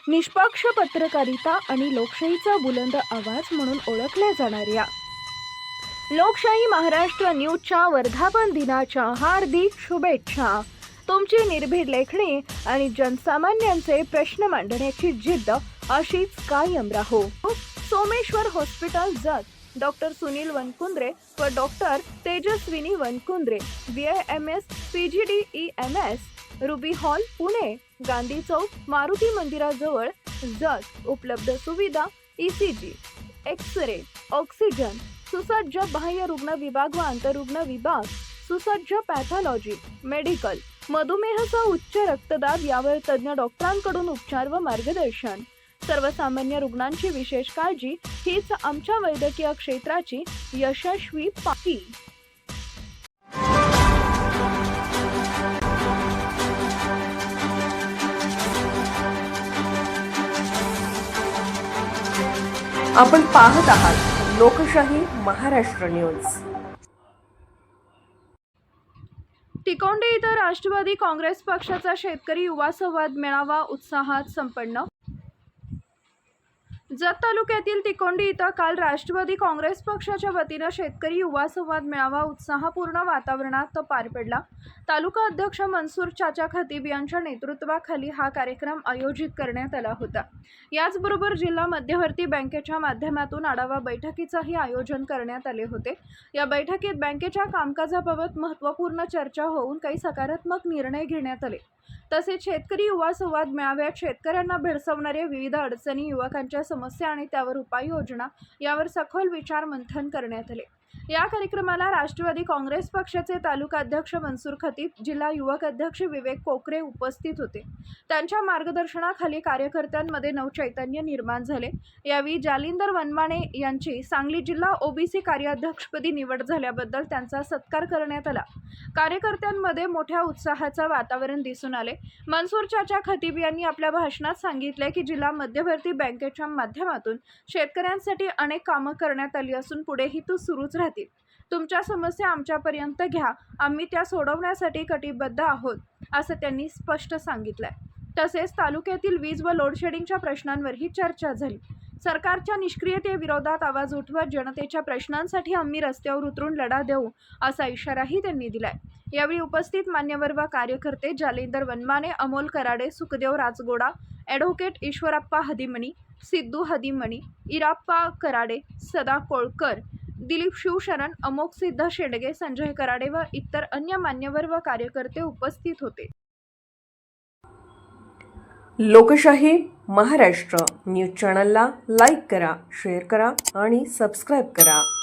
निष्पक्ष पत्रकारिता आणि लोकशाहीचा बुलंद आवाज म्हणून ओळखल्या जाणाऱ्या लोकशाही महाराष्ट्र न्यूजच्या वर्धापन दिनाच्या हार्दिक शुभेच्छा। तुमची निर्भीड लेखणी आणि जनसामान्यांचे प्रश्न मांडण्याची जिद्द अशीच कायम राहो। सोमेश्वर हॉस्पिटल जत, डॉक्टर सुनील वनकुंद्रे व doctor Tejaswini Vankundre, BAMS PGDEMS, Ruby Hall Pune, Gandhi Chowk, Maruti मंदिराजवळ जत। उपलब्ध सुविधा ECG, एक्स-रे, ऑक्सिजन, सुसज्ज बाह्य रुग्ण विभाग व आंतररुग्ण विभाग, सुसज्ज पॅथॉलॉजी, मेडिकल, मधुमेहासह उच्च रक्तदाब यावर तज्ञ डॉक्टरांकडून उपचार व मार्गदर्शन। सर्वसामान्य रुग्णांची विशेष काळजी हीच आमच्या वैद्यकीय क्षेत्राची यशस्वी पाठी। आपण पाहत आहात लोकशाही महाराष्ट्र न्यूज। तिकोंडी इथं राष्ट्रवादी काँग्रेस पक्षाचा शेतकरी युवा संवाद मेळावा उत्साहात संपन्न। जत तालुक्यातील तिकोंडी इथं काल राष्ट्रवादी काँग्रेस पक्षाच्या वतीने शेतकरी युवा संवाद मेळावा उत्साहपूर्ण वातावरणात पार पडला। तालुका अध्यक्ष मनसूर चाचा खतीब यांच्या नेतृत्वाखाली हा कार्यक्रम आयोजित करण्यात आला होता। याचबरोबर जिल्हा मध्यवर्ती बँकेच्या माध्यमातून आढावा बैठकीचेही आयोजन करण्यात आले होते। या बैठकीत बँकेच्या कामकाजाबाबत महत्त्वपूर्ण चर्चा होऊन काही सकारात्मक निर्णय घेण्यात आले। तसेच शेतकरी युवा संवाद मेळाव्यात शेतकऱ्यांना भेडसावणाऱ्या विविध अडचणी, युवकांच्या समस्या आणि त्यावर उपाययोजना यावर सखोल विचार मंथन करण्यात आले। या कार्यक्रमाला राष्ट्रवादी काँग्रेस पक्षाचे तालुका अध्यक्ष मनसूर खतीब, जिल्हा युवक अध्यक्ष विवेक कोकरे उपस्थित होते। त्यांच्या मार्गदर्शनाखाली कार्यकर्त्यांमध्ये नवचैतन्य निर्माण झाले। यावेळी जालिंदर वनमाने यांची सांगली जिल्हा OBC कार्याध्यक्षपदी निवड झाल्याबद्दल त्यांचा सत्कार करण्यात आला। कार्यकर्त्यांमध्ये मोठ्या उत्साहाचे वातावरण दिसून आले। मनसूर चाचा खतीब यांनी आपल्या भाषणात सांगितले की जिल्हा मध्यवर्ती बँकेच्या माध्यमातून शेतकऱ्यांसाठी अनेक कामे करण्यात आली असून पुढेही ती सुरूच राहतील। तुमच्या समस्या आमच्यापर्यंत घ्या, आम्ही त्या सोडवण्यासाठी कटिबद्ध आहोत, असं त्यांनी स्पष्ट सांगितलंय। तसेच तालुक्यातील वीज व लोडशेडिंगच्या प्रश्नांवरही चर्चा झाली। सरकारच्या निष्क्रियतेविरोधात आवाज उठवत जनतेच्या प्रश्नांसाठी आम्ही रस्त्यावर उतरून लढा देऊ, असा इशाराही त्यांनी दिलाय। यावेळी उपस्थित मान्यवर व कार्यकर्ते जालिंदर वनमाने, अमोल कराडे, सुखदेव राजगोडा, ॲडव्होकेट ईश्वरप्पा हदिमणी, सिद्धू हदिमणी, इराप्पा कराडे, सदा कोळकर, दिलीप शिवशरण, अमोक सिद्ध शेंडगे, संजय कराडे व इतर अन्य मान्यवर व कार्यकर्ते उपस्थित होते। लोकशाही महाराष्ट्र न्यूज चॅनलला लाईक करा, शेअर करा आणि सबस्क्राईब करा।